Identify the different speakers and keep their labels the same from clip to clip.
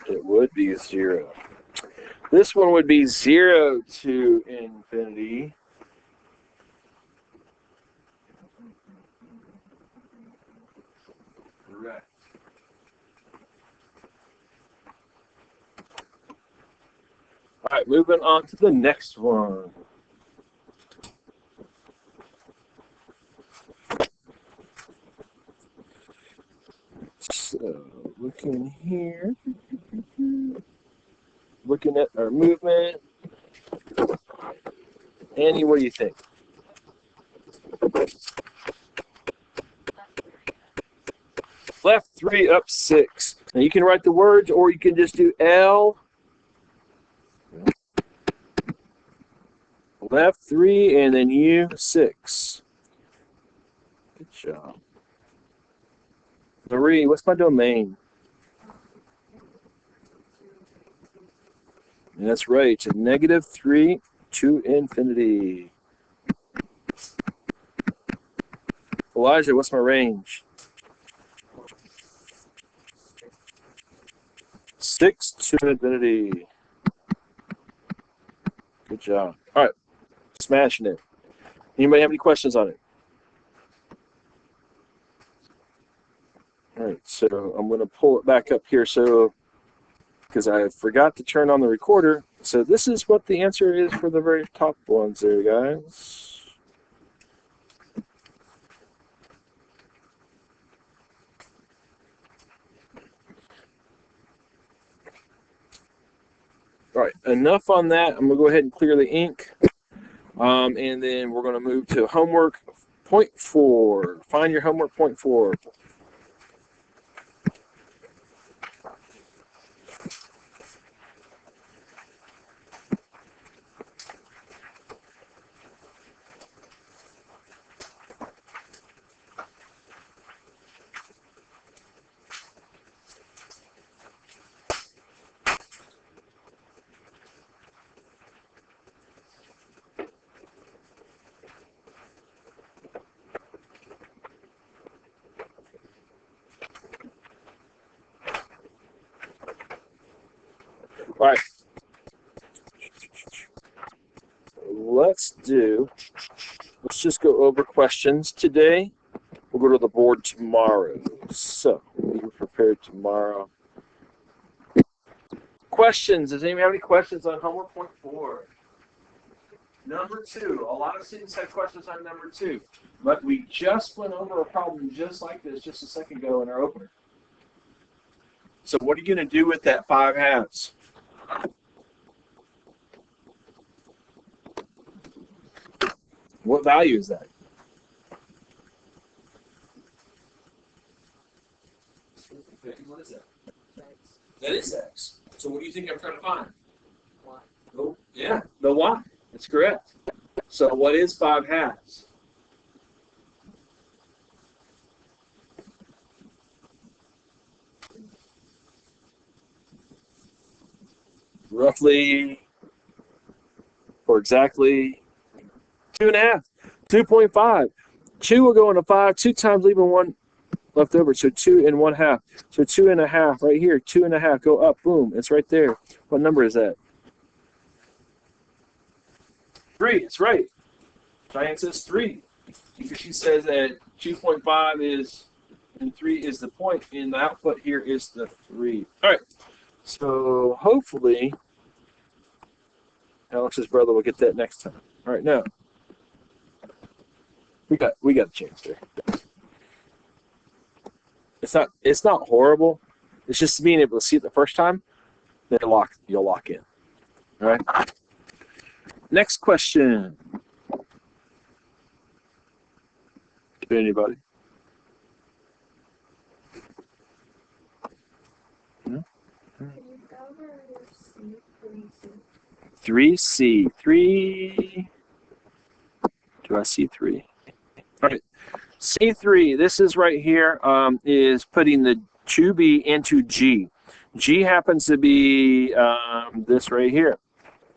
Speaker 1: It would be 0. This one would be 0 to infinity. Correct. All right, moving on to the next one. So, looking here, looking at our movement. Annie, what do you think? Left 3, up 6. Now you can write the words, or you can just do L. Left 3, and then U 6. Good job. Marie, what's my domain? And that's right, it's a -3 to infinity. Elijah, what's my range? 6 to infinity. Good job. All right, smashing it. Anybody have any questions on it? All right, so I'm going to pull it back up here because I forgot to turn on the recorder. So this is what the answer is for the very top ones there, guys. All right, enough on that. I'm going to go ahead and clear the ink. And then we're going to move to homework point 4. Find your homework point 4. All right. Let's just go over questions today. We'll go to the board tomorrow. So, be prepared tomorrow. Questions. Does anyone have any questions on homework point 4? Number 2. A lot of students have questions on number 2. But we just went over a problem just like this just a second ago in our opener. So what are you going to do with that 5 halves? What value is that? What is that? That is X. So what do you think I'm trying to find? Y. Oh, yeah, the Y. That's correct. So what is 5 halves? Roughly, or exactly, 2.5. 2.5. 2 will go into 5, 2 times leaving 1 left over. So 2 1/2. So 2.5 right here. 2.5. Go up. Boom. It's right there. What number is that? 3. It's right. Diane says 3. Because she says that 2.5 is, and 3 is the point, and the output here is the 3. All right. So hopefully, Alex's brother will get that next time. All right, now we got a chance there. It's not horrible. It's just being able to see it the first time, then you'll lock in. All right. Next question. To anybody? No? 3C. 3. Do I see 3? All right. C3, this is right here, is putting the 2B into G. G happens to be this right here.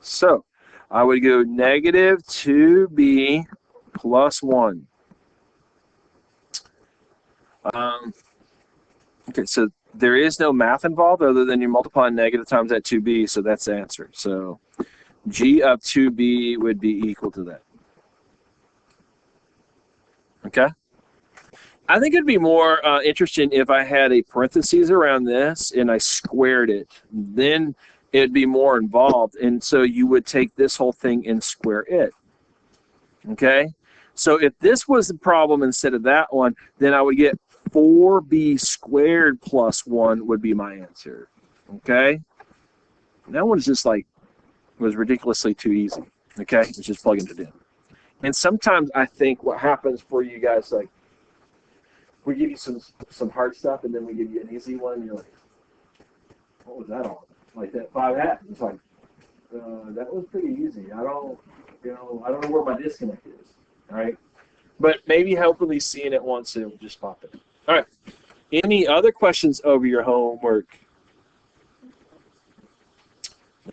Speaker 1: So I would go -2B plus 1. Okay, so there is no math involved other than you multiply negative times that 2b, so that's the answer. So g of 2b would be equal to that. Okay? I think it'd be more interesting if I had a parentheses around this and I squared it. Then it'd be more involved. And so you would take this whole thing and square it. Okay? So if this was the problem instead of that one, then I would get 4b squared plus 1 would be my answer. Okay? That one's just like, was ridiculously too easy. Okay? It's just plugging it in. And sometimes I think what happens for you guys, like, we give you some hard stuff, and then we give you an easy one, and you're like, what was that on? Like that 5 hat. It's like, that was pretty easy. I don't know where my disconnect is. All right? But maybe hopefully seeing it once, it will just pop in. All right. Any other questions over your homework?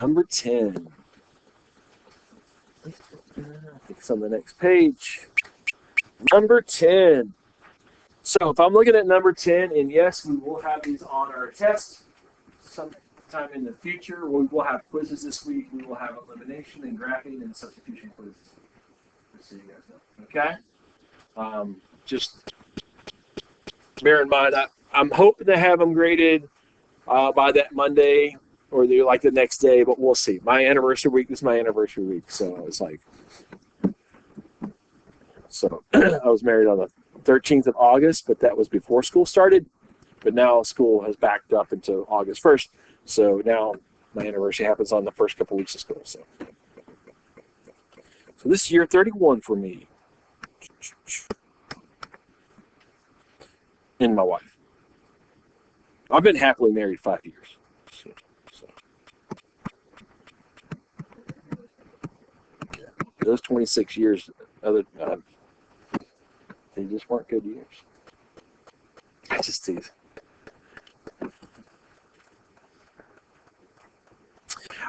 Speaker 1: Number 10. I think it's on the next page. Number 10. So if I'm looking at number 10, and yes, we will have these on our test sometime in the future. We will have quizzes this week. We will have elimination and graphing and substitution quizzes. Just so you guys know. Okay? Just bear in mind, I'm hoping to have them graded by that Monday or like the next day, but we'll see. My anniversary week is my anniversary week, so it's like, so I was married on the 13th of August, but that was before school started. But now school has backed up until August 1st. So now my anniversary happens on the first couple weeks of school. So this is year 31 for me. And my wife. I've been happily married 5 years. So. Yeah. Those 26 years, they just weren't good years. I just tease.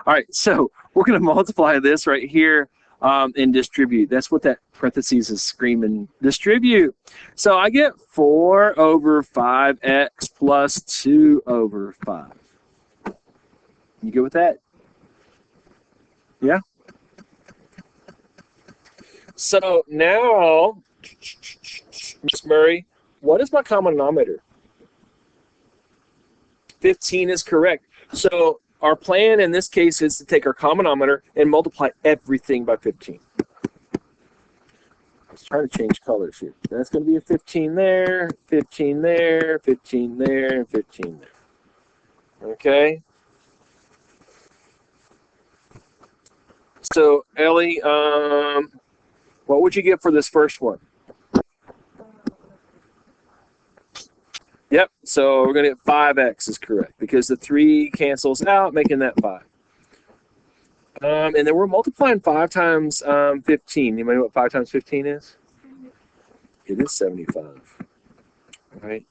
Speaker 1: All right, so we're going to multiply this right here and distribute. That's what that parentheses is screaming. Distribute. So I get 4 over 5x plus 2 over 5. You good with that? Yeah? So now, Miss Murray, what is my common denominator? 15 is correct. So our plan in this case is to take our common denominator and multiply everything by 15. I was trying to change colors here. That's going to be a 15 there, 15 there, 15 there, and 15 there. Okay? So, Ellie, what would you get for this first one? Yep, so we're going to get 5x is correct because the 3 cancels out, making that 5. And then we're multiplying 5 times 15. You know what 5 times 15 is? It is 75. All right.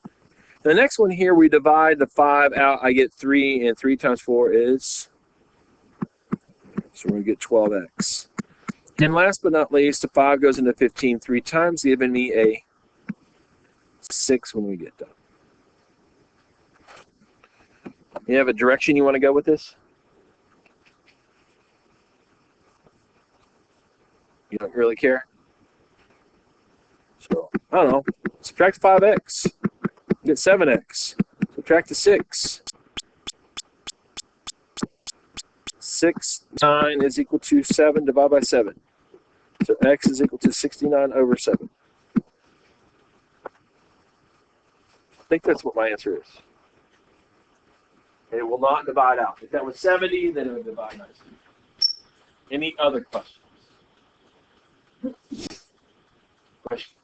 Speaker 1: The next one here, we divide the 5 out. I get 3, and 3 times 4 is, so we're going to get 12x. And last but not least, the 5 goes into 15 3 times, giving me a 6 when we get done. You have a direction you want to go with this? You don't really care? So, I don't know. Subtract 5x. Get 7x. Subtract the 6. 6, 9 is equal to 7 divided by 7. So x is equal to 69 over 7. I think that's what my answer is. It will not divide out. If that was 70, then it would divide nicely. Any other questions? Question?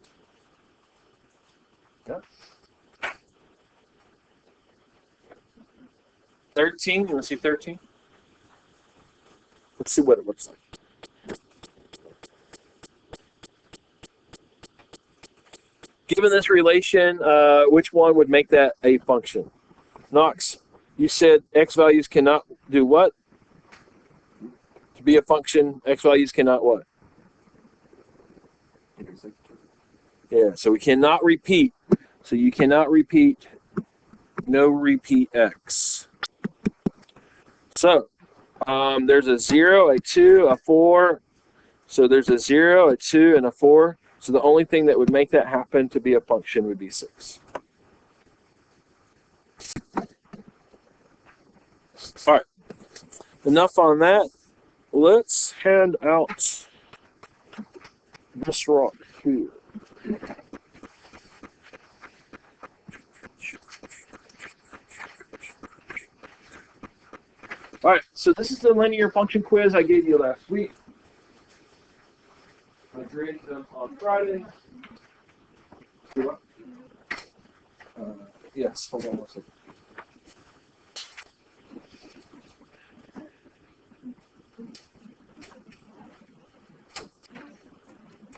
Speaker 1: Yeah. 13? You want to see 13? Let's see what it looks like. Given this relation, which one would make that a function? Knox, you said x values cannot do what? To be a function, x values cannot what? Yeah, so we cannot repeat. So you cannot repeat no repeat x. So there's a 0, a 2, a 4. So there's a 0, a 2, and a 4. So the only thing that would make that happen to be a function would be 6. All right. Enough on that. Let's hand out this rock here. All right, so this is the linear function quiz I gave you last week. I graded them on Friday. Yes, hold on one second.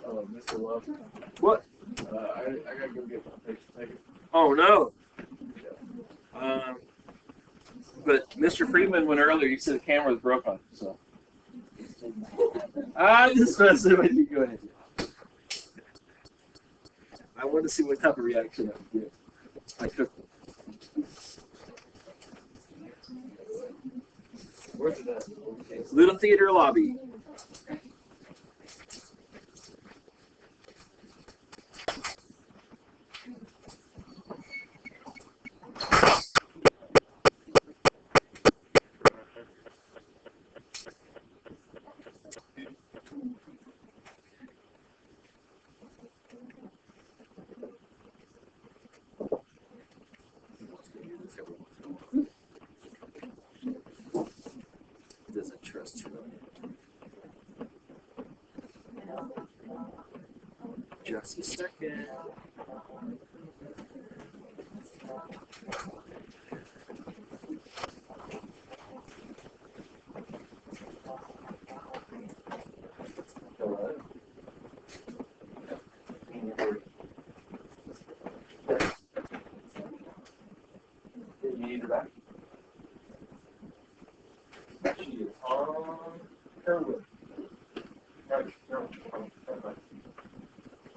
Speaker 1: Oh, Mr. Love. What? I gotta go get my picture. Oh no. But Mr. Friedman went earlier. He said the camera was broken. So I just messing with you. Go ahead. I want to see what type of reaction I would get. I took. Where's it? Little theater lobby. Doesn't trust you. Just a second. You need that. She is on her way.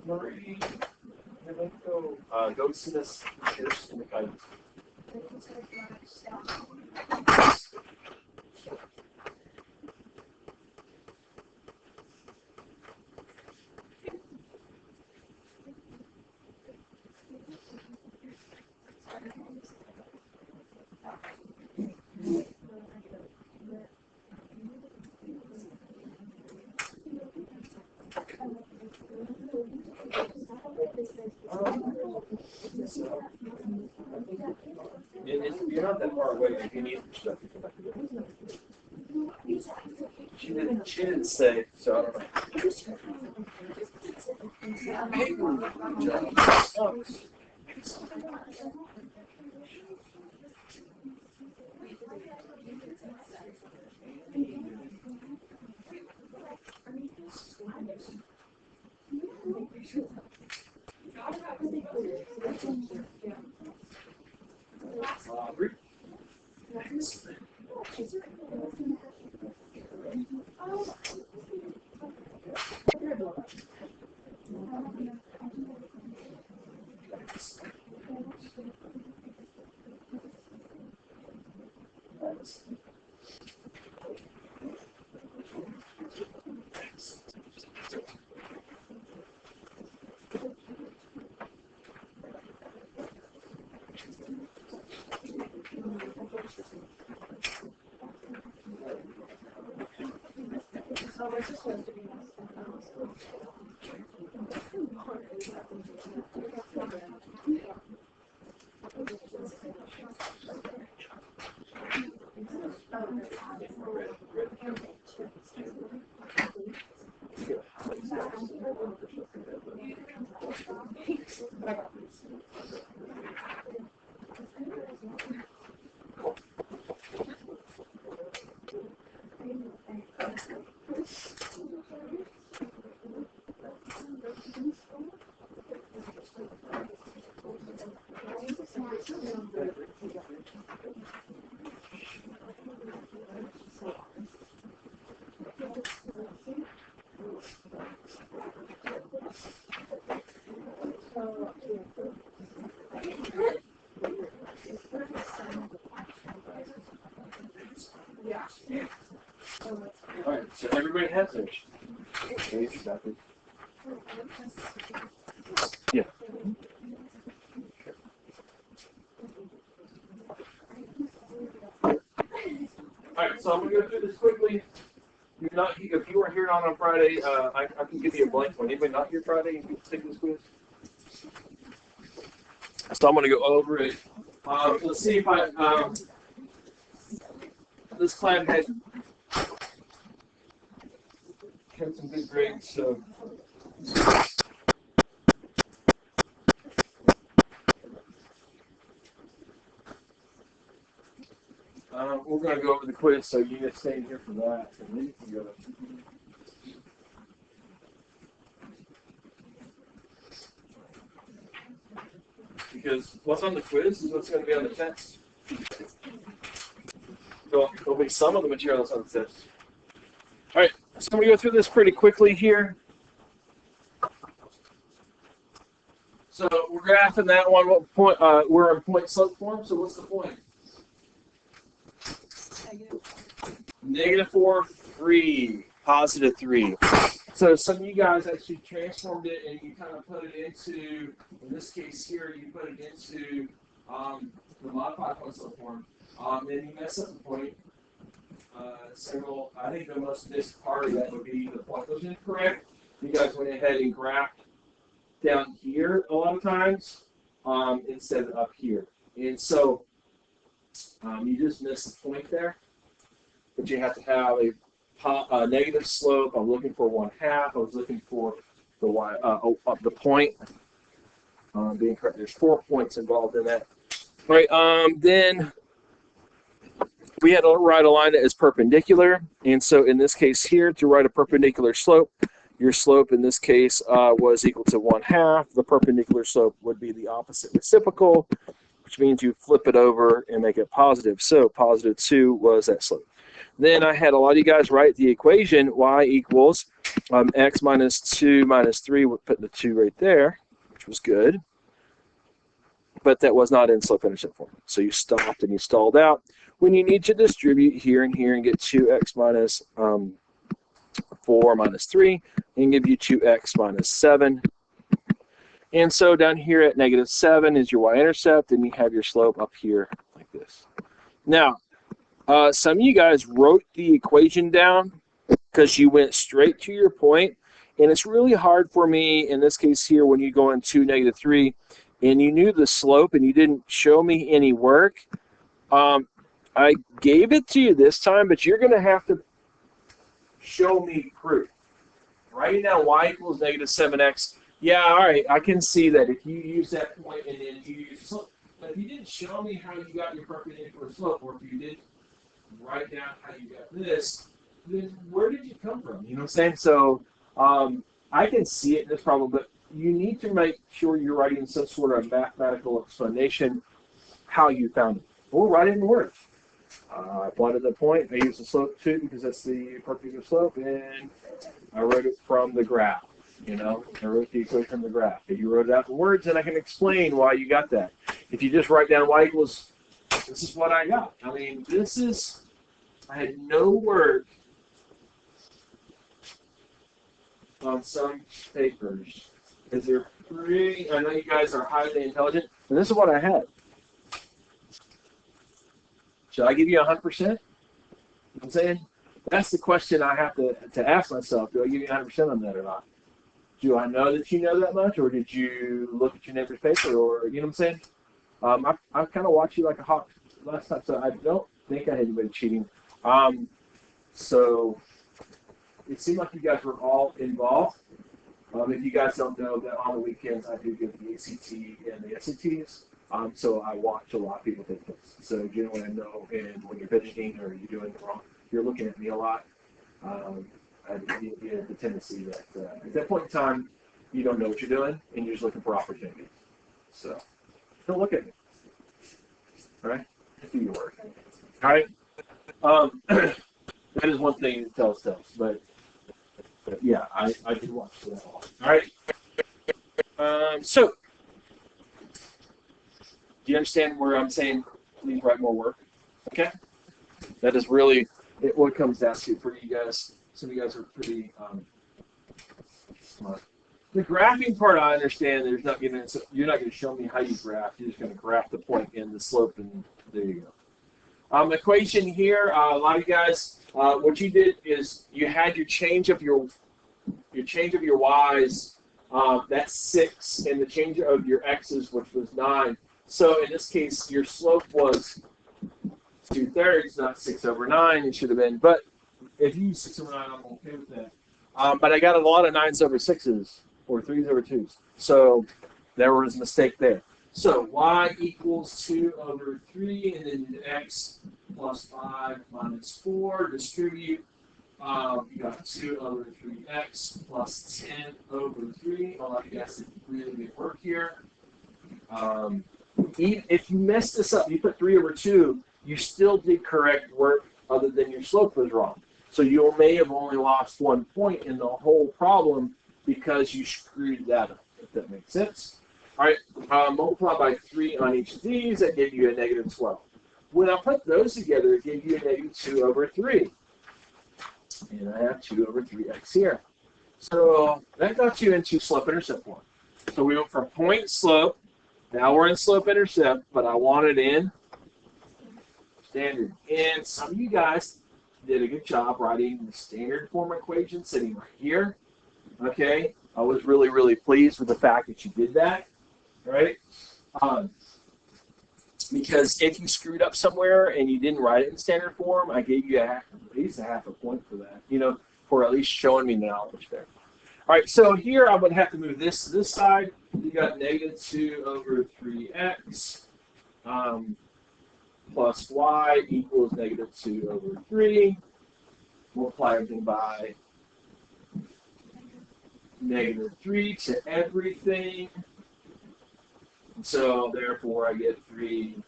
Speaker 1: Marie, let's go. Go see this. Here's the guy. You're not that far away if you need stuff. She didn't say, so I don't know. All right, so everybody has theirs. Okay, exactly. Yeah. All right, so I'm going to go through this quickly. If you were here on Friday, I can give you a blank one. Anybody not here Friday? You can take this quiz. So I'm going to go over it. Let's see if this class had some good grades. So we're going to go over the quiz. So you guys stay in here for that, and then you can go. Because what's on the quiz is what's going to be on the test. There'll be some of the materials on the test. All right, so I'm going to go through this pretty quickly here. So we're graphing that one. What point? We're in point slope form. So what's the point? -4, 3, +3. So some of you guys actually transformed it and you kind of put it into, in this case here, you put it into the modified point slope form. Then you mess up the point. I think the most missed part of that would be the point was incorrect. You guys went ahead and graphed down here a lot of times instead of up here. And so you just missed the point there. But you have to have a negative slope. I'm looking for 1/2. I was looking for the y, the point being correct. There's 4 points involved in that. All right. Then we had to write a line that is perpendicular. And so in this case here, to write a perpendicular slope, your slope in this case was equal to 1/2. The perpendicular slope would be the opposite reciprocal, which means you flip it over and make it positive. So +2 was that slope. Then I had a lot of you guys write the equation y equals x minus 2 minus 3. We're putting the 2 right there, which was good. But that was not in slope-intercept form. So you stopped and you stalled out. When you need to distribute here and here and get 2x minus 4 minus 3, and give you 2x minus 7. And so down here at -7 is your y-intercept, and you have your slope up here like this. Now, some of you guys wrote the equation down because you went straight to your point, and it's really hard for me in this case here when you go into -3 and you knew the slope and you didn't show me any work. I gave it to you this time, but you're going to have to show me proof. Writing down y equals -7x. Yeah, all right, I can see that if you use that point and then you use slope. But if you didn't show me how you got your perpendicular slope, or if you didn't write down how you got this, then where did you come from? You know what I'm saying? So I can see it in this problem, but you need to make sure you're writing some sort of mathematical explanation how you found it. Or write it in words. I plotted the point. I used the slope too because that's the perpendicular slope, and I wrote it from the graph. You know, I wrote the equation from the graph. If you wrote it out in words, then I can explain why you got that. If you just write down y equals, this is what I got. I mean, I had no work on some papers because they're pretty, I know you guys are highly intelligent, and this is what I had. Should I give you 100%? You know what I'm saying? That's the question I have to ask myself. Do I give you 100% on that or not? Do I know that you know that much, or did you look at your neighbor's paper, or, you know what I'm saying? I kind of watched you like a hawk last time, so I don't think I had anybody cheating. So it seemed like you guys were all involved. If you guys don't know that on the weekends I do give the ACT and the SATs, so I watch a lot of people take this. So generally I know, and when you're fidgeting or you're doing it wrong, you're looking at me a lot. I have the tendency that at that point in time, you don't know what you're doing, and you're just looking for opportunities. So don't look at me. All right? Do your work. All right? That is one thing that tells tales, but yeah, I did watch that. All right? So, do you understand where I'm saying please write more work? Okay? That is really what comes down to for you guys. Some of you guys are pretty smart. The graphing part, I understand. You're not going to show me how you graph. You're just going to graph the point and the slope, and there you go. Equation here. A lot of you guys, what you did is you had your change of your y's. That's 6, and the change of your x's, which was 9. So in this case, your slope was 2/3, not 6/9. It should have been, but if you use 6/9, I'm okay with that. But I got a lot of 9/6s or 3/2s, so there was a mistake there. So y equals 2/3, and then x plus 5 minus 4. Distribute. You got 2/3x plus 10/3. A lot of you guys did really good work here. If you messed this up, you put 3/2, you still did correct work other than your slope was wrong. So you may have only lost 1 point in the whole problem because you screwed that up, if that makes sense. All right, multiply by 3 on each of these, that gave you a -12. When I put those together, it gave you a -2/3. And I have 2/3x here. So that got you into slope-intercept form. So we went from point slope. Now we're in slope-intercept, but I want it in standard. And some of you guys did a good job writing the standard form equation sitting right here. Okay, I was really, really pleased with the fact that you did that, right? Because if you screwed up somewhere and you didn't write it in standard form, I gave you at least a half a point for that, for at least showing me the knowledge there. All right, so here I would have to move this to this side. You got -2/3x plus y equals -2/3. Multiply everything by -3 to everything. So therefore I get 3.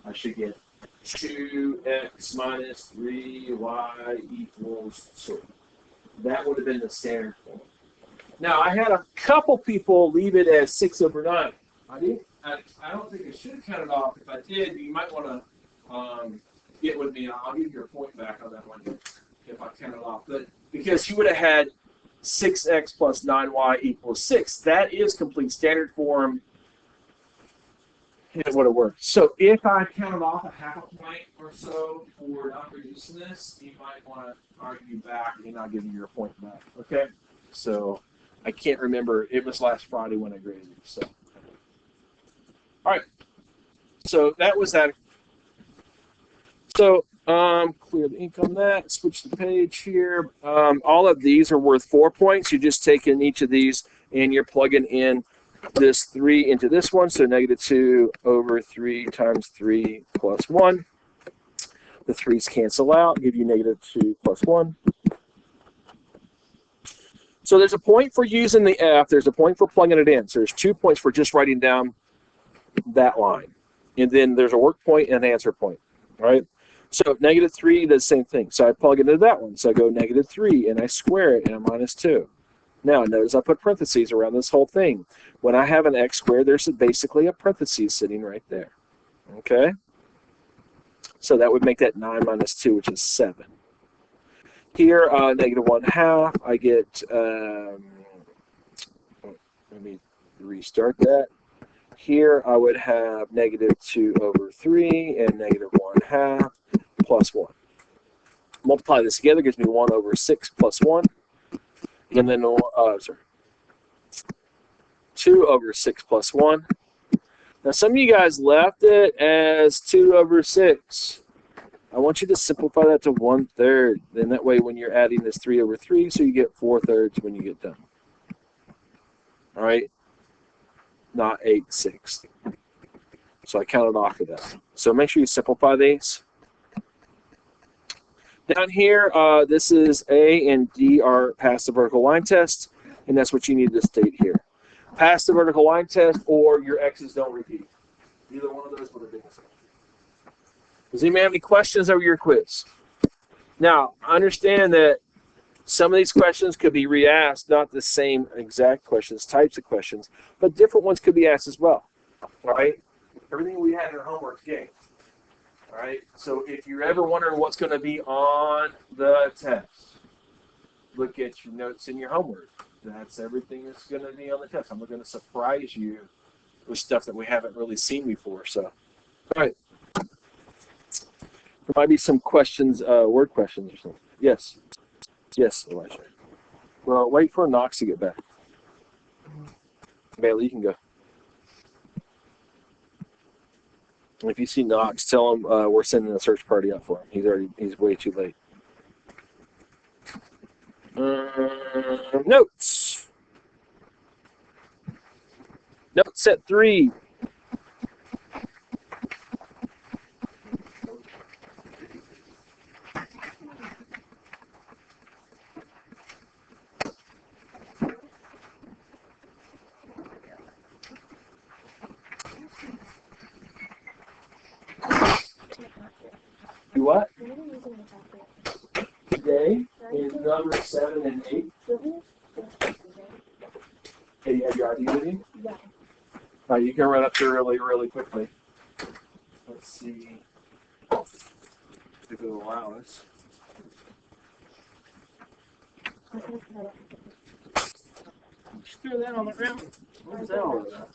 Speaker 1: I should get 2x minus 3y equals 2. That would have been the standard form. Now I had a couple people leave it as 6/9. I don't think I should have counted off. If I did, you might want to get with me. I'll give you a point back on that one if I counted off. But because you would have had 6x plus 9y equals 6. That is complete standard form. It would have worked. So if I counted off a half a point or so for not reducing this, you might want to argue back and I'll give you your point back. Okay? So I can't remember. It was last Friday when I graded it. So, all right. So that was that. So clear the ink on that. Switch the page here. All of these are worth 4 points. You're just taking each of these and you're plugging in this 3 into this one. So -2/3 times 3 plus 1. The 3's cancel out, give you -2 plus 1. So there's a point for using the F. There's a point for plugging it in. So there's 2 points for just writing down that line. And then there's a work point and an answer point. All right? So -3 does the same thing. So I plug into that one. So I go -3 and I square it and a -2. Now notice I put parentheses around this whole thing. When I have an x squared, there's basically a parentheses sitting right there. Okay? So that would make that 9 minus 2, which is 7. Here, -1/2, I get, let me restart that. Here I would have -2/3 and -1/2 plus 1. Multiply this together, gives me 1/6 plus 1. And then, 2/6 plus 1. Now, some of you guys left it as 2/6. I want you to simplify that to 1/3. Then that way, when you're adding this 3/3, so you get 4/3 when you get done. All right? Not 8/6. So I counted off of that. So make sure you simplify these. Down here, this is A and D are pass the vertical line test, and that's what you need to state here. Pass the vertical line test, or your X's don't repeat. Either one of those would have been the same. Does anybody have any questions over your quiz? Now, understand that some of these questions could be re-asked, not the same exact questions, types of questions, but different ones could be asked as well. All right? Everything we had in our homework game. All right? So if you're ever wondering what's going to be on the test, look at your notes in your homework. That's everything that's going to be on the test. I'm going to surprise you with stuff that we haven't really seen before. So, all right. There might be some questions, word questions or something. Yes. Yes, Elijah. Well, wait for Knox to get back. Bailey, you can go. If you see Knox, tell him we're sending a search party out for him. He's way too late. Notes. Note set 3. Do what? Today is number 7 and 8. Okay, you have your ID with you? Yeah. All right, you can run up there really, really quickly. Let's see if it will allow us. Just throw that on the ground. What is that all about?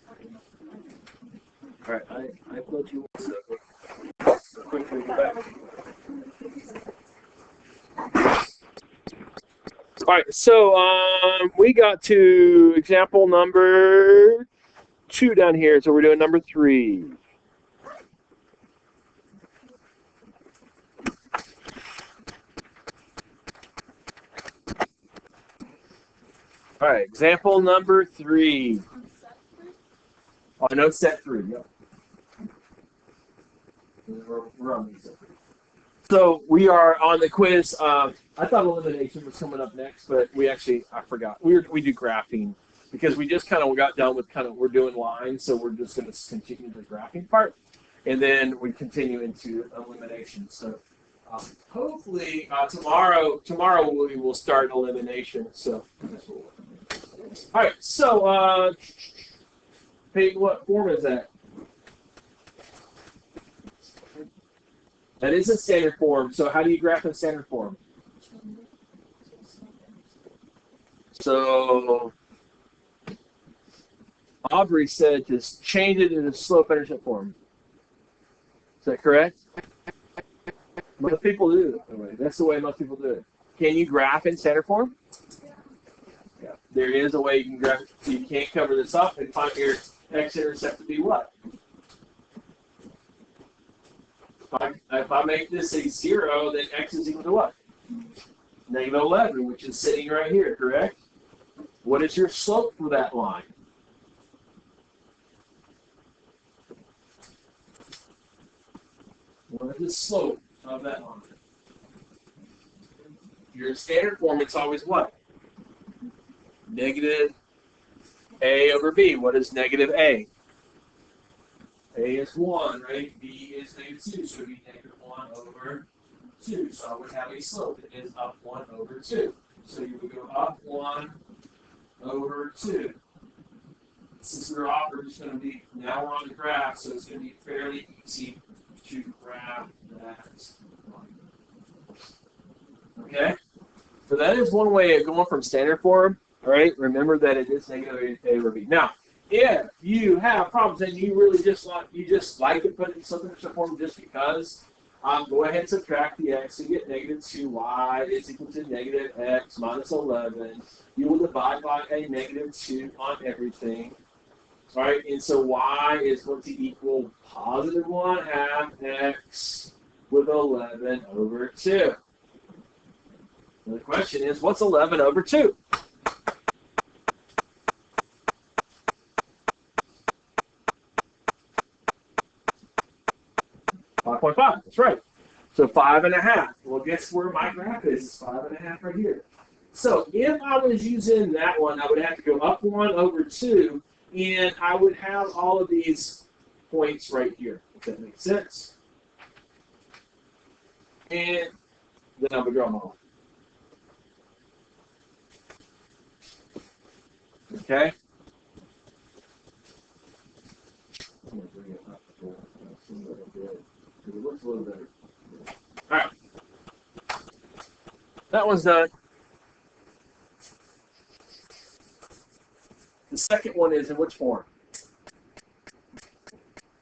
Speaker 1: All right, I put you one second. So quickly get back. All right, so we got to example number 2 down here, so we're doing number 3. All right, example number 3. Oh, no, set 3. Yep. We're on these. So we are on the quiz. I thought elimination was coming up next, but I forgot. We do graphing because we just kind of got done with we're doing lines, so we're just going to continue the graphing part, and then we continue into elimination. So hopefully tomorrow we will start elimination. So all right. So hey, what form is that? That is a standard form. So how do you graph in standard form? So Aubrey said just change it into slope-intercept form. Is that correct? Most people do it that way. That's the way most people do it. Can you graph in standard form? Yeah. There is a way you can graph it. So you can't cover this up and find your x-intercept to be what? If I make this a 0, then x is equal to what? Negative 11, which is sitting right here, correct? What is your slope for that line? What is the slope of that line? Your standard form, it's always what? Negative a over b. What is negative a? A is 1, right? B is negative 2, so it would be negative 1 over 2. So I would have a slope that is up 1 over 2. So you would go up 1 over 2. Since we're off, we're just going to be, now we're on the graph, so it's going to be fairly easy to graph that line. Okay? So that is one way of going from standard form, all right? Remember that it is negative a over b. Now, if you have problems and you really just like to put it in something in form just because, go ahead and subtract the x and get negative 2y is equal to negative x minus 11. You will divide by a negative 2 on everything. All right, and so y is going to equal positive 1/2 x with 11 over 2. The question is, what's 11 over 2? 5.5, that's right. So 5.5. Well, guess where my graph is? It's 5.5 right here. So if I was using that one, I would have to go up 1 over 2, and I would have all of these points right here, if that makes sense. And then I would draw them all. Okay? I'm going to bring it up. See what I did. It looks a little better. All right. That one's done. The second one is in which form?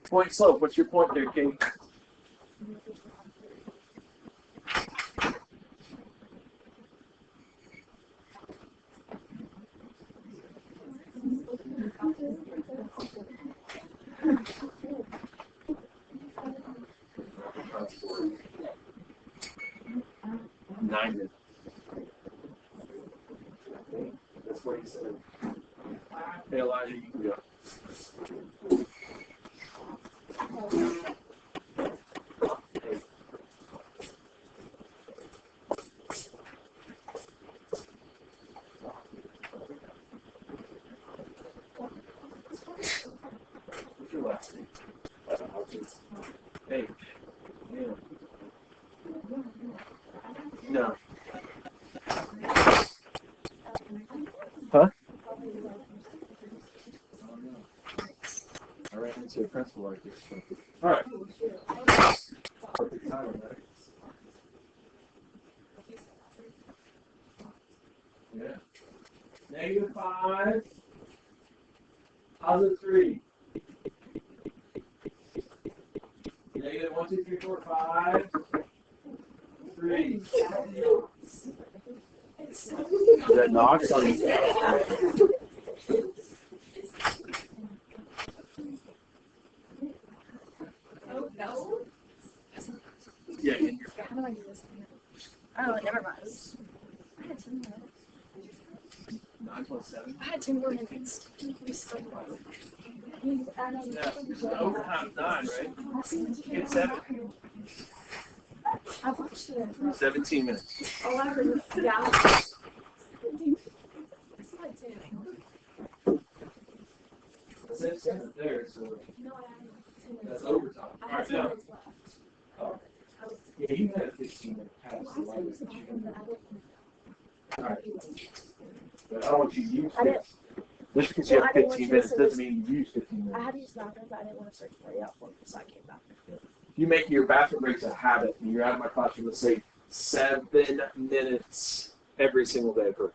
Speaker 1: Point slope. What's your point there, Kate? Nine. That's what he said. Hey, Elijah, you can go. What's your last name? Hey. Yeah. No. Huh? I ran into a principal like this. All right. Perfect timing, right? Yeah. -5, +3. -1, 2, 3, 4, 5, 3. Is that Knox on you? Yeah, in your
Speaker 2: How do I do this? Oh, never mind. I had 10 minutes.
Speaker 1: 9+7.
Speaker 2: I had 10 more minutes. We still won.
Speaker 1: Yeah, overtime 9, right? Get 7.
Speaker 2: I watched it.
Speaker 1: 17 minutes.
Speaker 2: 11. Yeah. It's like 10.
Speaker 1: That's 7 there, so
Speaker 2: No, I had 10 minutes.
Speaker 1: that's overtime.
Speaker 2: I
Speaker 1: All
Speaker 2: had
Speaker 1: right,
Speaker 2: 10
Speaker 1: now.
Speaker 2: minutes left.
Speaker 1: Oh.
Speaker 2: I was,
Speaker 1: Yeah, you had a 15-minute pass.
Speaker 2: I
Speaker 1: So why
Speaker 2: was
Speaker 1: would you?
Speaker 2: but I didn't.
Speaker 1: All right. But I don't want you to use
Speaker 2: I didn't-
Speaker 1: this. Just because you
Speaker 2: Well,
Speaker 1: have
Speaker 2: I didn't want
Speaker 1: 15
Speaker 2: you to
Speaker 1: minutes
Speaker 2: say
Speaker 1: doesn't
Speaker 2: this.
Speaker 1: mean you use 15
Speaker 2: I
Speaker 1: minutes.
Speaker 2: had to use the bathroom, but I didn't want to search for it out for it, so I came back.
Speaker 1: You make your bathroom breaks a habit, and you're out of my classroom, let's say 7 minutes every single day for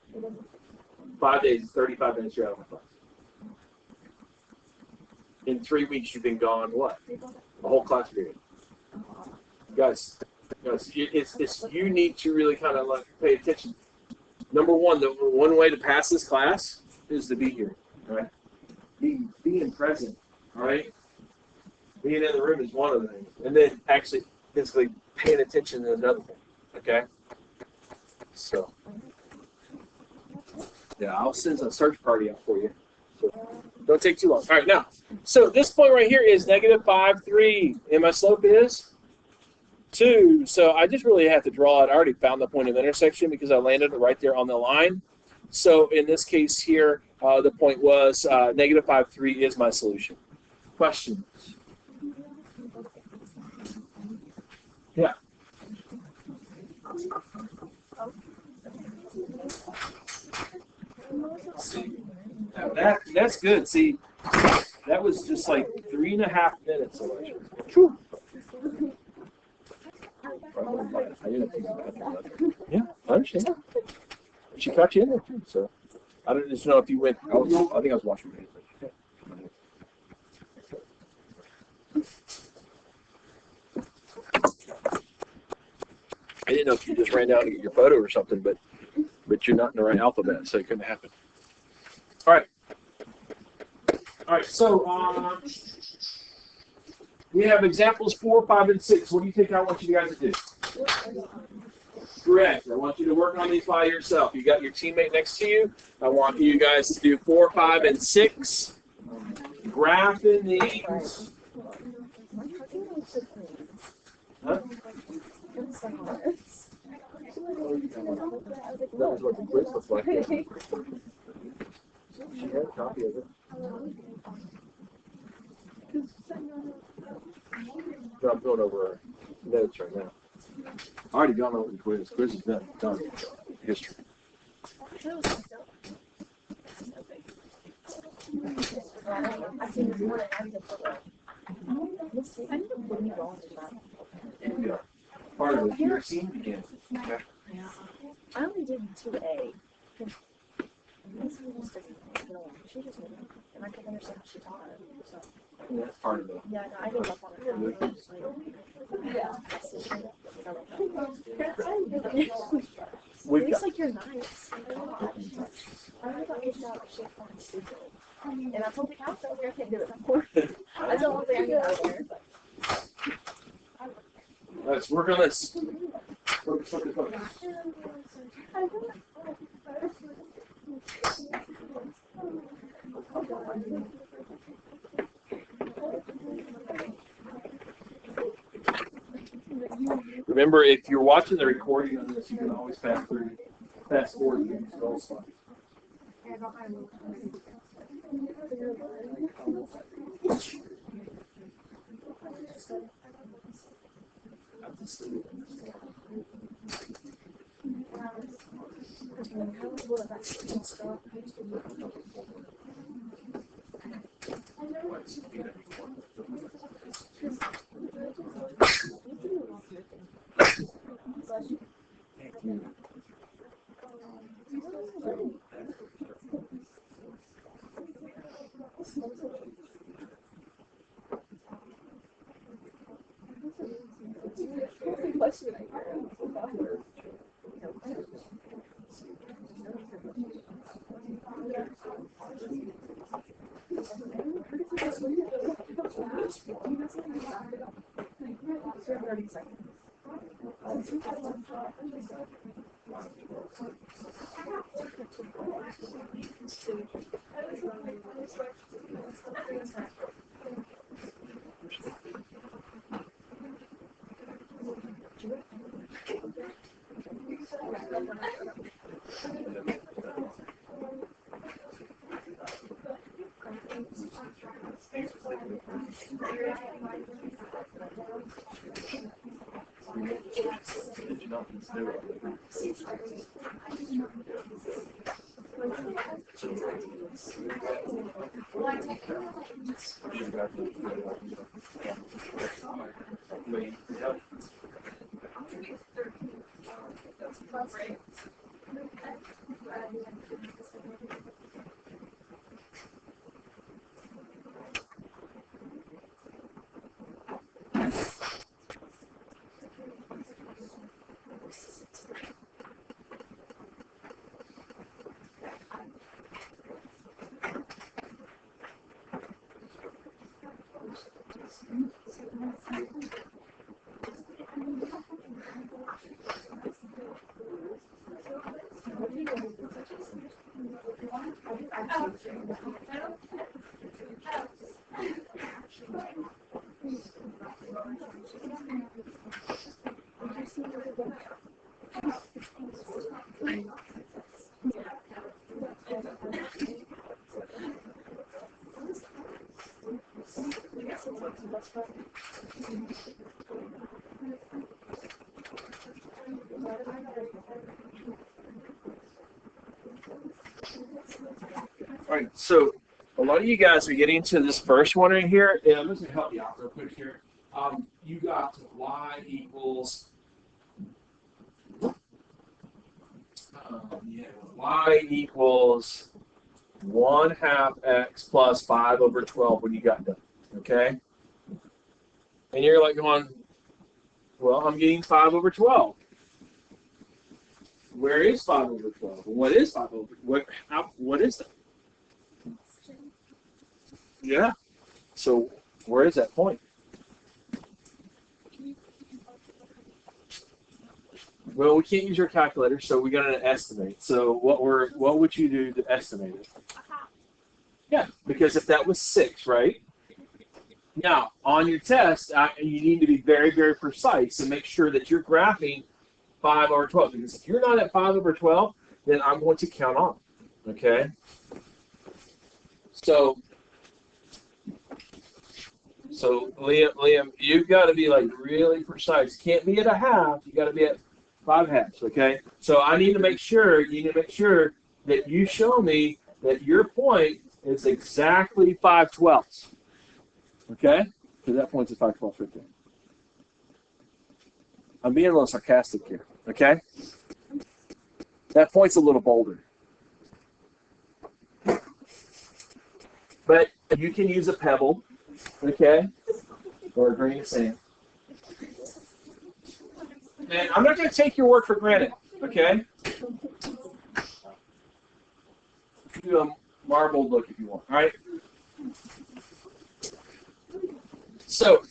Speaker 1: 5 days, 35 minutes you're out of my class. In 3 weeks, you've been gone, what? A whole class period. Guys, it's you need to really kind of like pay attention. Number one, the one way to pass this class is to be here, all right? Being present, all right? Being in the room is one of the things. And then actually physically paying attention is another thing, okay? So, yeah, I'll send a search party out for you. So, don't take too long. All right, now, so this point right here is -5, 3, and my slope is 2. So I just really have to draw it. I already found the point of intersection because I landed it right there on the line. So in this case here, the point was -5, 3 is my solution. Questions? Yeah. See, that's good. See, that was just like 3.5 minutes. True. Yeah, I understand. She caught you in there too, so I don't just know if you went. I think I was watching your hands. I didn't know if you just ran down to get your photo or something, but you're not in the right alphabet, so it couldn't happen. All right. All right. So we have examples 4, 5, and 6. What do you think I want you guys to do? Correct. I want you to work on these by yourself. You got your teammate next to you. I want you guys to do 4, 5, and 6. Graphing these. Huh? That was what the quiz looks like. She had a copy of it. No, I'm going over notes right now. I already gone over the quiz. Quiz is done. History. Yeah. Part of it, you're seeing again. Okay.
Speaker 2: Yeah. I only did 2A. This one just doesn't know. She just knew. And I couldn't understand what she taught. So.
Speaker 1: Yeah, that's part of it.
Speaker 2: Yeah, no, I gave up on it. Yeah. At least like you're nice. I thought kids out like shit fucking stupid. And I told the counselor I can't do it anymore. That's the only thing I can out there.
Speaker 1: Let's work on this. Focus, focus, focus. Remember, if you're watching the recording on this, you can always fast forward through these goal slides. All right, so a lot of you guys are getting to this first one right here. And I'm just going to help you out real quick here. You got y equals y equals 1/2 x plus 5 over 12 when you got done. Okay? And you're like going, well, I'm getting 5 over 12. Where is 5 over 12? What is 5 over? What is that? Yeah. So where is that point? Well, we can't use your calculator, so we got to estimate. So what would you do to estimate it? Yeah, because if that was 6, right? Now, on your test, you need to be very, very precise and make sure that you're graphing 5 over 12. Because if you're not at 5 over 12, then I'm going to count on. Okay? So Liam, you've got to be like really precise. Can't be at 1/2. You got to be at 5/2. Okay? So I need to make sure. You need to make sure that you show me that your point is exactly 5/12. Okay? Because that point's at 5/12 right there. I'm being a little sarcastic here, okay? That point's a little bolder. But you can use a pebble, okay, or a grain of sand. And I'm not going to take your word for granted, okay? Do a marbled look if you want, all right? So,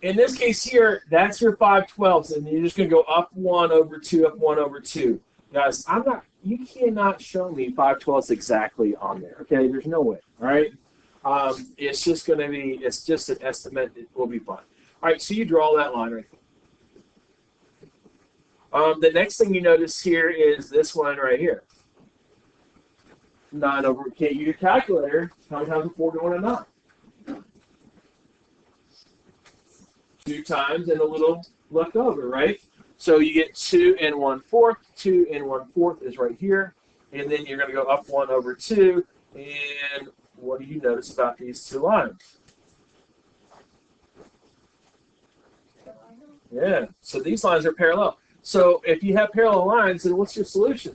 Speaker 1: in this case here, that's your 5/12ths, and you're just going to go up 1 over 2, up 1 over 2. Guys, you cannot show me 5/12ths exactly on there, okay? There's no way, all right? It's just going to be, it's just an estimate. It will be fine. All right, so you draw that line right there. The next thing you notice here is this one right here. 9 over, can't use your calculator. How many times before going to 9? 2 times and a little left over, right? So you get 2 and 1/4. 2 and 1/4 is right here. And then you're going to go up 1 over 2. And what do you notice about these two lines? Yeah, so these lines are parallel. So if you have parallel lines, then what's your solution?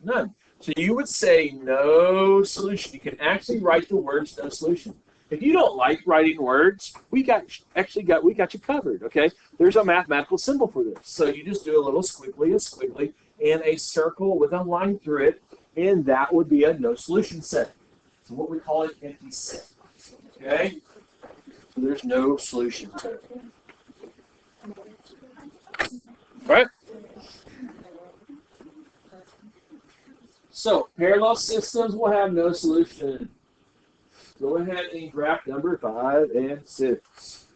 Speaker 1: None. So you would say no solution. You can actually write the words no solution. If you don't like writing words, we got you covered, okay? There's a mathematical symbol for this. So you just do a little squiggly, and a circle with a line through it, and that would be a no solution set. So what we call an empty set, okay? So there's no solution to it. All right? So parallel systems will have no solution. Go ahead and graph number 5 and 6.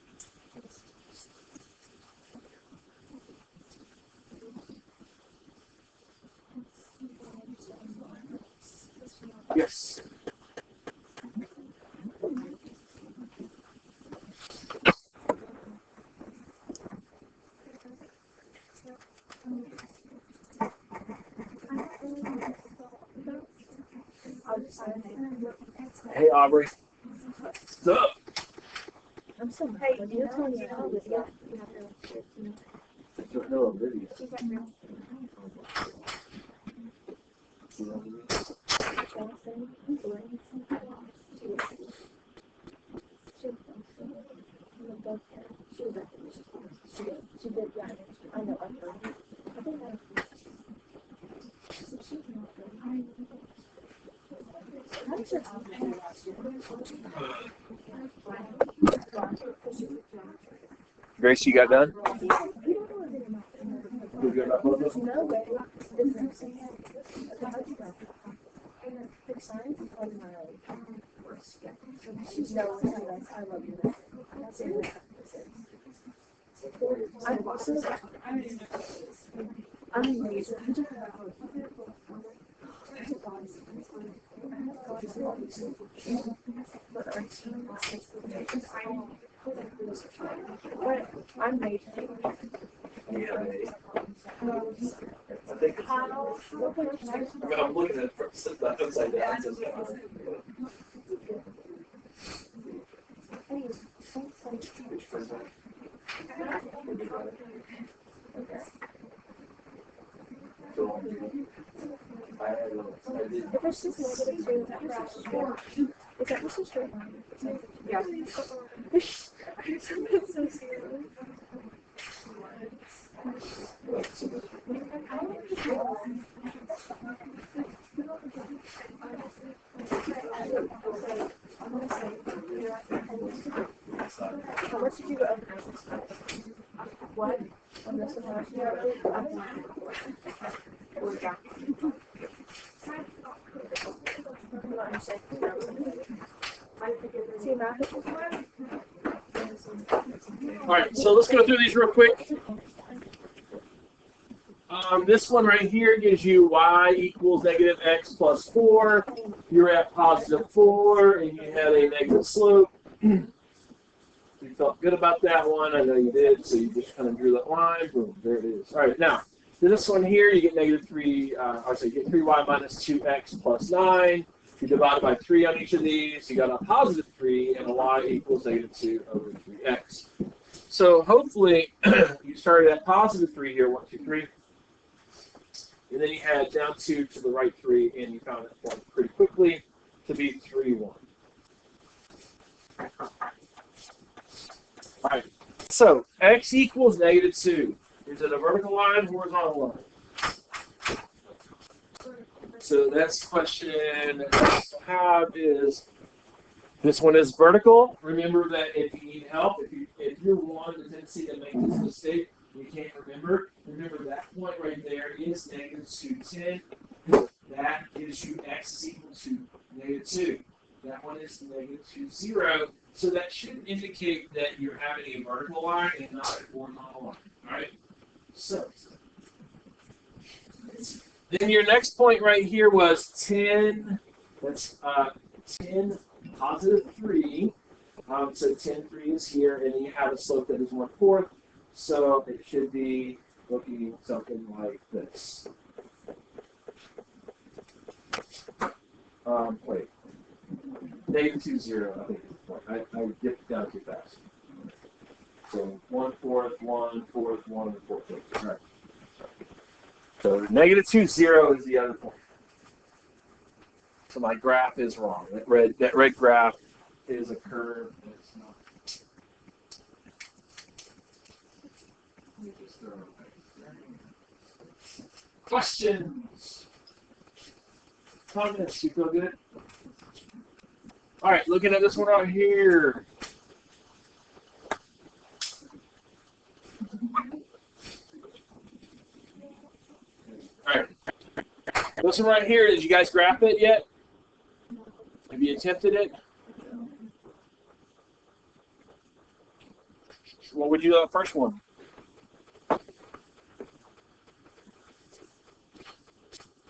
Speaker 1: Yes. Hey, Aubrey. Sup?
Speaker 2: I'm so hey, you're telling me how to do
Speaker 1: Hello, video.
Speaker 2: She did, yeah. I know, I heard.
Speaker 1: Grace, you got done?
Speaker 2: I'm made.
Speaker 1: Yeah. I think I'm looking at it upside down.
Speaker 2: If it's just negative 2, is that just a straight line? Yeah. It's so serious. How much did you go over? What? On this one, how much did you go over? Yeah.
Speaker 1: All right, so let's go through these real quick. This one right here gives you y equals negative x plus 4. You're at positive 4, and you had a negative slope. You felt good about that one. I know you did, so you just kind of drew that line. Boom, there it is. All right, now, this one here, you get negative 3, you get 3y minus 2x plus 9. You divide by 3 on each of these. You got a positive 3, and a y equals negative 2 over 3x. So hopefully you started at positive 3 here, 1, 2, 3. And then you had down 2 to the right 3, and you found that point pretty quickly to be 3, 1. All right. So x equals -2. Is it a vertical line, horizontal line? So that's question that we have is, this one is vertical. Remember that if you need help, if you're one of the tendency to make this mistake, you can't remember. Remember that point right there is -210. That gives you x is equal to -2. That one is -2, 0. So that should indicate that you're having a vertical line and not a horizontal line. All right. So then your next point right here was 10. That's 10 positive 3. So 10, 3 is here, and then you have a slope that is 1/4. So it should be looking something like this. Wait. -2, 0, I think is the point. I dipped down too fast. So 1/4, 1/4, 1/4. All right. So -2, 0 is the other point. So my graph is wrong. That red graph is a curve. It's not. Let me just throw it back there. Questions? Comments? You feel good? All right, looking at this one out here. All right. This one right here, did you guys graph it yet? Have you attempted it? What would you do on the first one?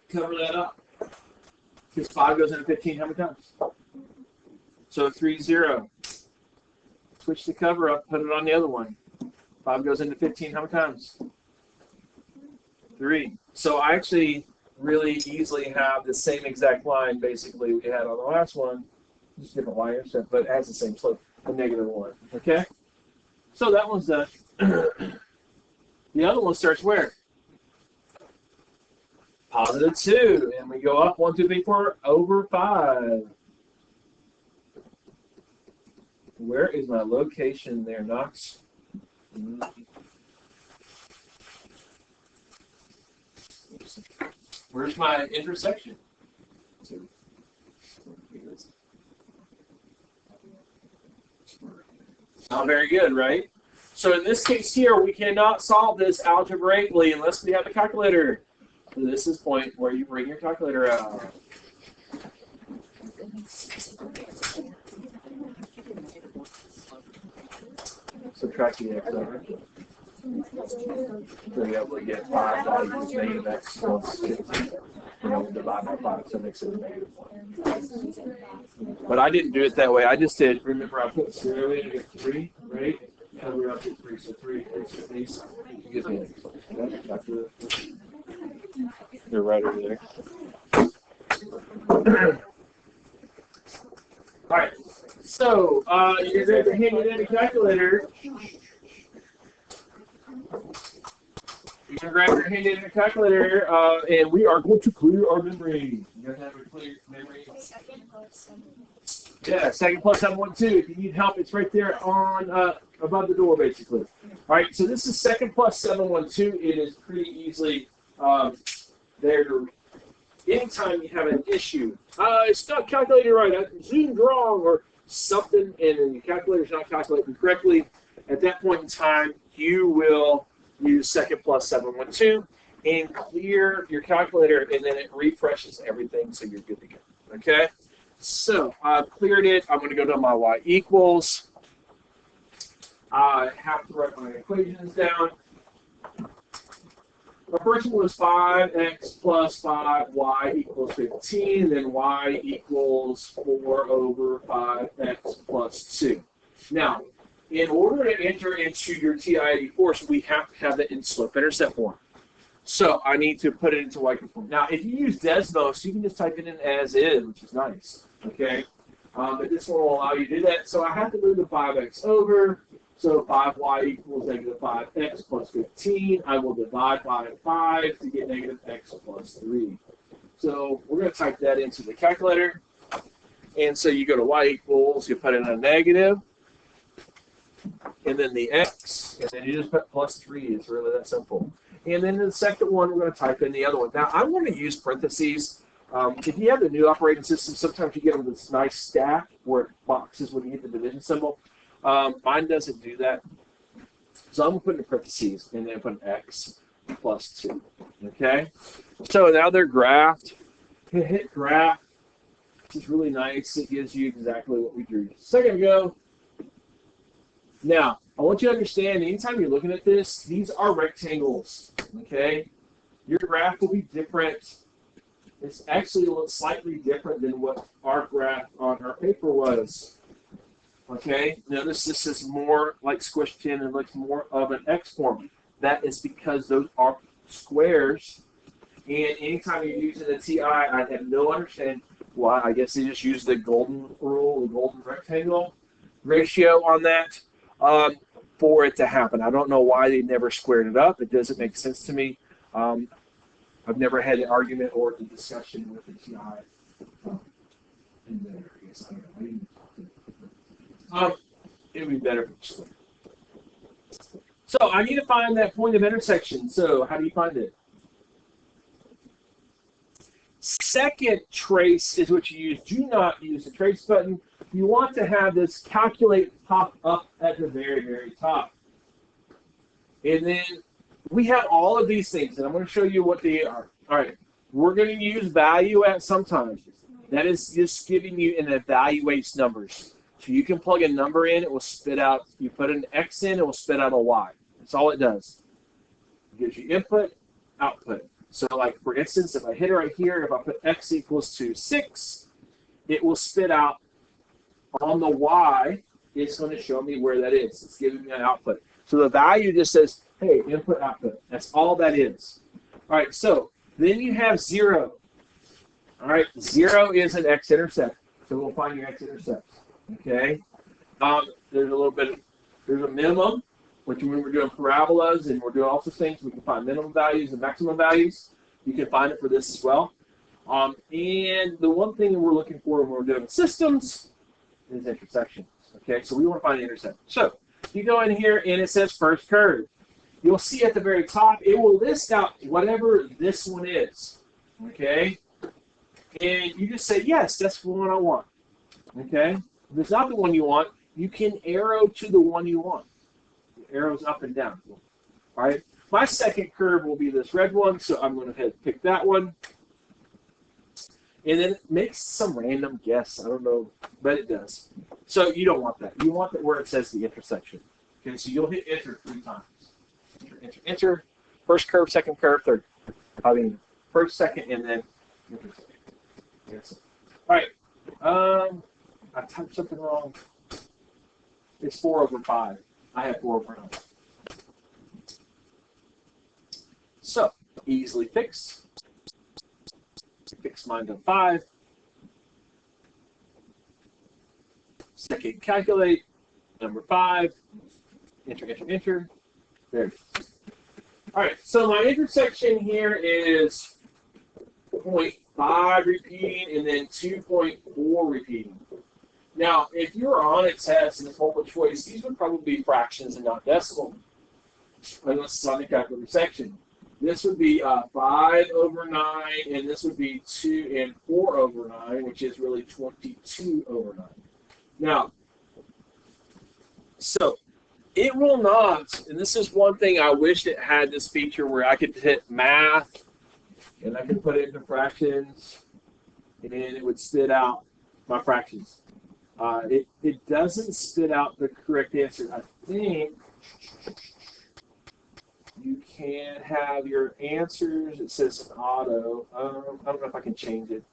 Speaker 1: Cover that up. Because 5 goes into 15 how many times? So 3, 0. Switch the cover up, put it on the other one. 5 goes into 15 how many times? 3. So I actually really easily have the same exact line basically we had on the last one, just different y intercept, but it has the same slope, a -1. Okay? So that one's done. The other one starts where? +2, and we go up 1, 2, 3, 4 over 5. Where is my location there, Knox? Where's my intersection? Not very good, right? So in this case here, we cannot solve this algebraically unless we have a calculator. So this is the point where you bring your calculator out. Subtract the x over. So you're able to get 5 values -x plus 15. You know, divide by 5, so it makes it a -1. But I didn't do it that way. I just did, remember I put 0 in to get 3, right? And we're up to 3, so 3, 3, 6, 8. Gives me an x. Back to it. They're right over there. All right. So you're going to hand it in a calculator. You're going to grab your hand in a calculator, and we are going to clear our memory. You guys have a clear memory? Yeah, 2nd plus 712. If you need help, it's right there on above the door, basically. All right, so this is 2nd plus 712. It is pretty easily there to, anytime you have an issue. It's not calculated right. I zoomed wrong or something, and the calculator's not calculating correctly. At that point in time, you will use 2nd plus 712 and clear your calculator, and then it refreshes everything, so you're good to go. Okay? So I've cleared it. I'm going to go to my y equals. I have to write my equations down. The first one was 5x plus 5y equals 15, then y equals 4 over 5x plus 2. Now, in order to enter into your TI-84 force, we have to have that in slope-intercept form. So I need to put it into y form. Now, if you use Desmos, you can just type it in as is, which is nice. Okay, but this one will allow you to do that. So I have to move the 5x over. So 5y equals negative 5x plus 15. I will divide by 5 to get negative x plus 3. So we're going to type that into the calculator. And so you go to y equals, you put in a negative, and then the x, and then you just put plus 3. It's really that simple. And then in the second one, we're going to type in the other one. Now, I'm going to use parentheses. If you have the new operating system, sometimes you get them this nice stack where it boxes when you hit the division symbol. Mine doesn't do that. So I'm going to put in parentheses and then put an x plus 2. Okay? So now they're graphed. Hit graph. This is really nice. It gives you exactly what we drew a second ago. Now, I want you to understand, anytime you're looking at this, these are rectangles. Okay? Your graph will be different. It's actually slightly different than what our graph on our paper was. Okay, notice this is more like squished in and looks more of an X form. That is because those are squares. And anytime you're using a TI, I have no understanding why. I guess they just use the golden rule, the golden rectangle ratio on that for it to happen. I don't know why they never squared it up. It doesn't make sense to me. I've never had an argument or a discussion with the TI in there. I guess I don't know. It would be better for you. So I need to find that point of intersection. So how do you find it? Second trace is what you use. Do not use the trace button. You want to have this calculate pop up at the very, very top. And then we have all of these things, and I'm going to show you what they are. All right, we're going to use value at sometimes. That is just giving you an evaluates numbers. So you can plug a number in, it will spit out, you put an X in, it will spit out a Y. That's all it does. It gives you input, output. So like for instance, if I hit it right here, if I put X equals to 6, it will spit out on the Y, it's going to show me where that is. It's giving me an output. So the value just says, hey, input, output. That's all that is. All right, so then you have 0. All right, 0 is an x-intercept. So we'll find your x-intercepts. Okay. There's a little bit, there's a minimum, which when we're doing parabolas and we're doing all sorts of things, we can find minimum values and maximum values. You can find it for this as well. And the one thing that we're looking for when we're doing systems is intersections. Okay, so we want to find the intersection. So you go in here and it says first curve. You'll see at the very top, it will list out whatever this one is. Okay? And you just say, yes, that's the one I want. Okay? If it's not the one you want, you can arrow to the one you want. The arrows up and down. All right? My second curve will be this red one, so I'm going to pick that one. And then it makes some random guess. I don't know, but it does. So you don't want that. You want that where it says the intersection. Okay, so you'll hit enter 3 times. Enter, enter, enter. First curve, second curve, third. I mean, first, second, and then intersection. Yes. All right. I typed something wrong. It's 4 over 5. I have 4 over 9. So, easily fixed. Fix mine to 5. Second, calculate. Number 5. Enter, enter, enter. There it is. All right, so my intersection here is 0.5 repeating and then 2.4 repeating. Now, if you're on a test and it's multiple choice, these would probably be fractions and not decimal, unless it's on the calculator section. This would be 5 over 9, and this would be 2 and 4 over 9, which is really 22 over 9. Now, so it will not, and this is one thing I wish it had this feature where I could hit math, and I could put it into fractions, and it would spit out my fractions. It doesn't spit out the correct answer. I think you can have your answers. It says an auto. I don't know if I can change it,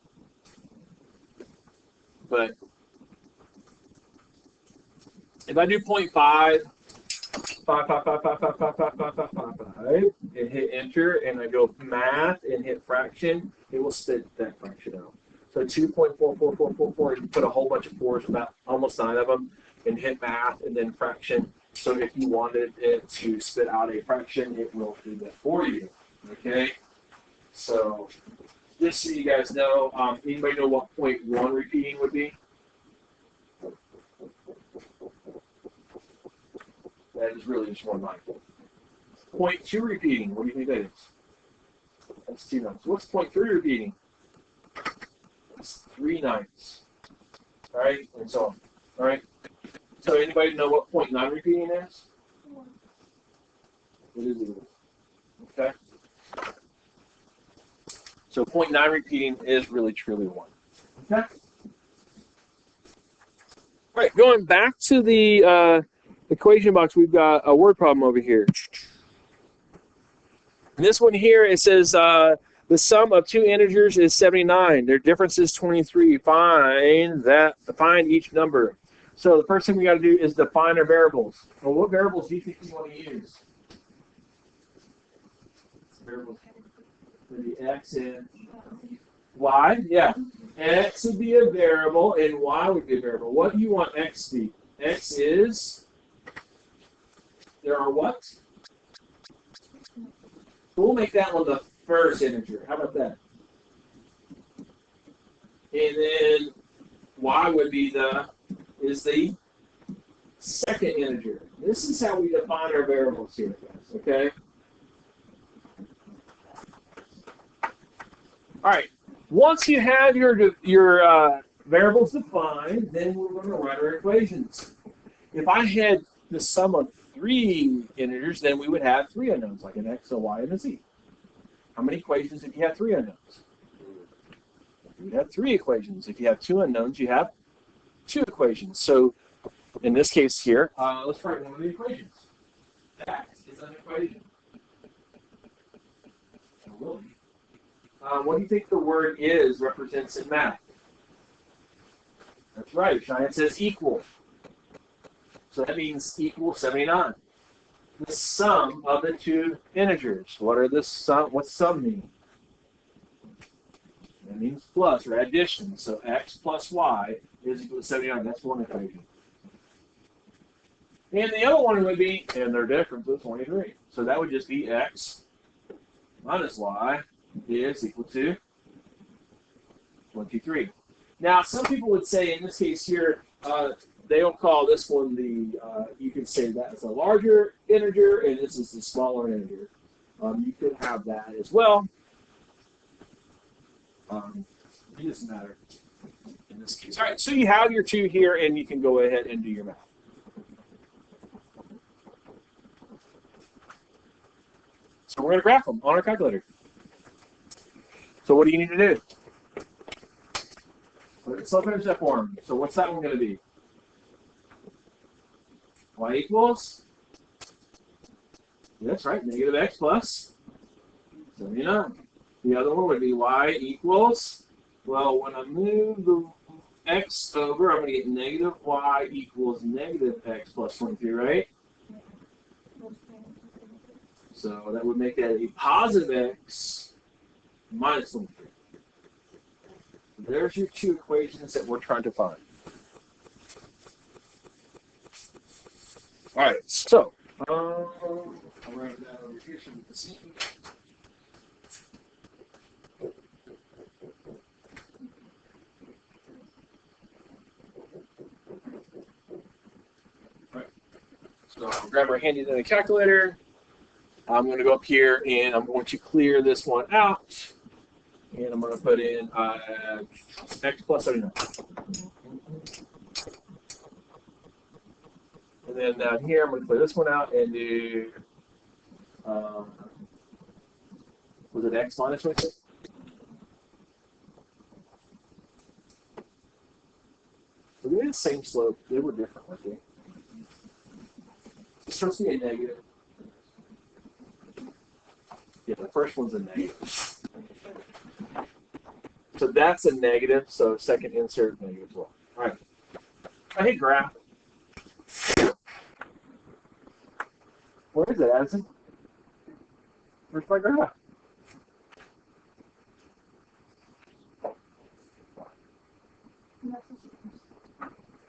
Speaker 1: but if I do 0.5, 5, 5, 5, 5, 5, 5, 5, 5, 5, 5, 5, and hit enter, and I go math and hit fraction, it will spit that fraction out. So 2.4444, you put a whole bunch of 4s, about almost 9 of them, and hit math and then fraction, So if you wanted it to spit out a fraction, it will do that for you. Okay? So just so you guys know, anybody know what 0.1 repeating would be? That is really just 1 line. 0.2 repeating, what do you think that is? That's 2 nines. What's 0.3 repeating? That's 3 nines. All right, and so on. All right. So anybody know what 0.9 repeating is? It is equal. Okay. So 0.9 repeating is really truly 1. Okay. All right, going back to the equation box, we've got a word problem over here. And this one here, it says the sum of 2 integers is 79. Their difference is 23. Find each number. So the first thing we got to do is define our variables. Well, what variables do you think you want to use? Variables would be x and y. Yeah. X would be a variable and y would be a variable. What do you want x to be? X is, there are what? We'll make that one the first integer. How about that? And then y would be the second integer. This is how we define our variables here, guys. Okay? All right. Once you have your variables defined, then we're going to write our equations. If I had the sum of 3 integers, then we would have 3 unknowns, like an x, a y, and a z. How many equations if you have 3 unknowns? You have 3 equations. If you have 2 unknowns, you have 2 equations. So in this case here, let's write one of the equations. That is an equation. What do you think the word is represents in math? That's right. Cheyenne says equal. So that means equal 79. The sum of the 2 integers. What are the sum? What's sum mean? That means plus or addition. So x plus y is equal to 79. That's one equation. And the other one would be, and their difference is 23. So that would just be x minus y is equal to 23. Now, some people would say, in this case here, they'll call this one the, you can say that is a larger integer, and this is the smaller integer. You could have that as well. It doesn't matter in this case. All right, so you have your 2 here, and you can go ahead and do your math. So we're going to graph them on our calculator. So what do you need to do? Put it self-intercept form. So what's that one going to be? Y equals? That's right, negative x plus 79. The other one would be y equals, well, when I move the x over, I'm going to get negative y equals negative x plus 23, right? So that would make that a positive x minus 23. There's your 2 equations that we're trying to find. All right, so I'll write that over here so we can see. All right. So I'll grab our handy dandy calculator. I'm going to go up here and I'm going to clear this one out. And I'm going to put in x plus 79. And then down here, I'm going to clear this one out and do, was it x minus 26? So they had the same slope. They were different, weren't they? It's supposed to be a negative. Yeah, the first one's a negative. So that's a negative, so second insert negative as well. All right. I hate graph. Where is it, Addison? Where's my graph?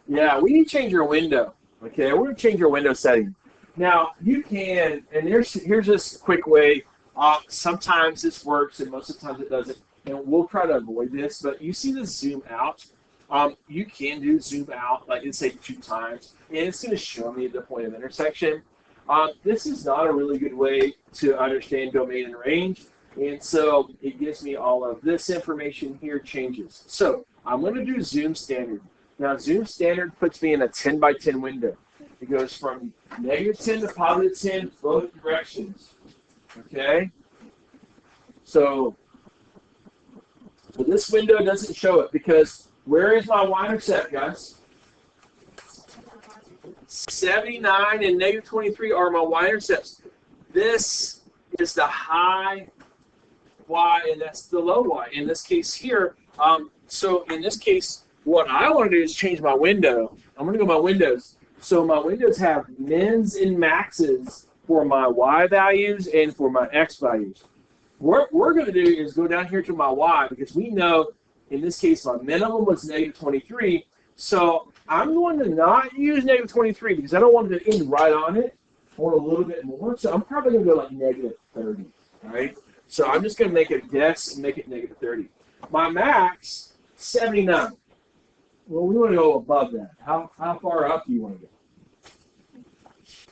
Speaker 1: Yeah, we need to change your window. Okay, we're going to change our window setting. Now, you can, and here's this quick way. Sometimes this works, and most of the times it doesn't. And we'll try to avoid this, but you see the zoom out. You can do zoom out, like let's say 2 times, and it's going to show me the point of intersection. This is not a really good way to understand domain and range, and so it gives me all of this information here changes. So I'm going to do zoom standard. Now, zoom standard puts me in a 10 by 10 window. It goes from -10 to +10, both directions. Okay? So this window doesn't show it because where is my y-intercept, guys? 79 and -23 are my y-intercepts. This is the high y, and that's the low y. In this case here, so in this case, what I want to do is change my window. I'm going to go to my windows. So my windows have mins and maxes for my y values and for my x values. What we're going to do is go down here to my y, because we know in this case my minimum was -23. So I'm going to not use -23 because I don't want it to end right on it. I want a little bit more. So I'm probably going to go like -30. All right. So I'm just going to make a guess and make it -30. My max, 79. Well, we want to go above that. How far up do you want to go?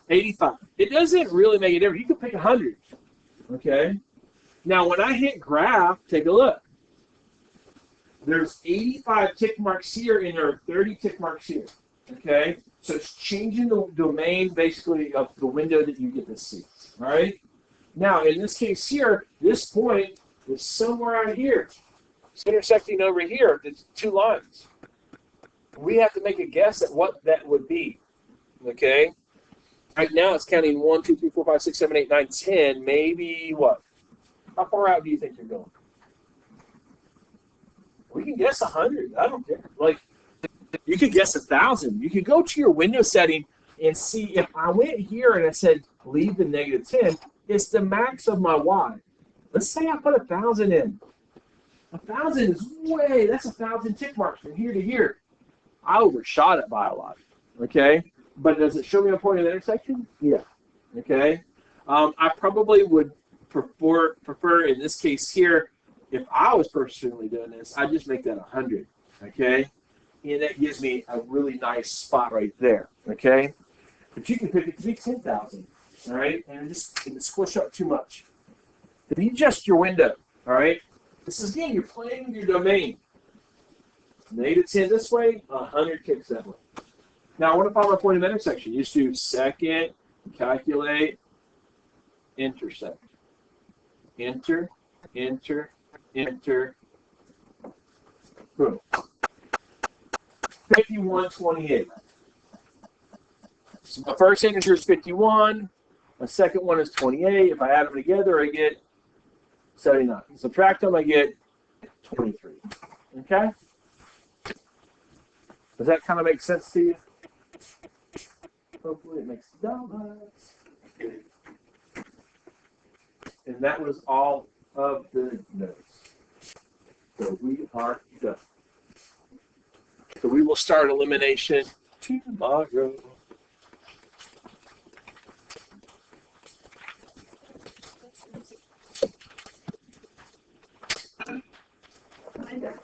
Speaker 1: 85. It doesn't really make a difference. You can pick 100. Okay. Now, when I hit graph, take a look. There's 85 tick marks here, and there are 30 tick marks here. Okay. So it's changing the domain, basically, of the window that you get to see. All right. Now, in this case here, this point is somewhere out here. It's intersecting over here. It's 2 lines. We have to make a guess at what that would be. Okay. Right now it's counting 1, 2, 3, 4, 5, 6, 7, 8, 9, 10. Maybe what? How far out do you think you're going? We can guess 100. I don't care. Like, you could guess 1,000. You could go to your window setting and see if I went here and I said leave the -10. It's the max of my y. Let's say I put 1,000 in. 1,000 is way. That's 1,000 tick marks from here to here. I overshot it by a lot. Okay. But does it show me a point of intersection? Yeah. Okay. I probably would prefer in this case here, if I was personally doing this, I'd just make that 100. Okay. And that gives me a really nice spot right there. Okay. But you can pick it to be 10,000. All right. And just squish up too much. If you adjust your window, all right. This is again, you're playing with your domain. -10 this way, 100 kicks that way. Now, I want to find my point of intersection. You just do second, calculate, intersect. Enter, enter, enter. Boom. 5128. So my first integer is 51. My second one is 28. If I add them together, I get 79. Subtract them, I get 23. Okay? Does that kind of make sense to you? Hopefully it makes donuts. And that was all of the notes. So we are done. So we will start elimination tomorrow.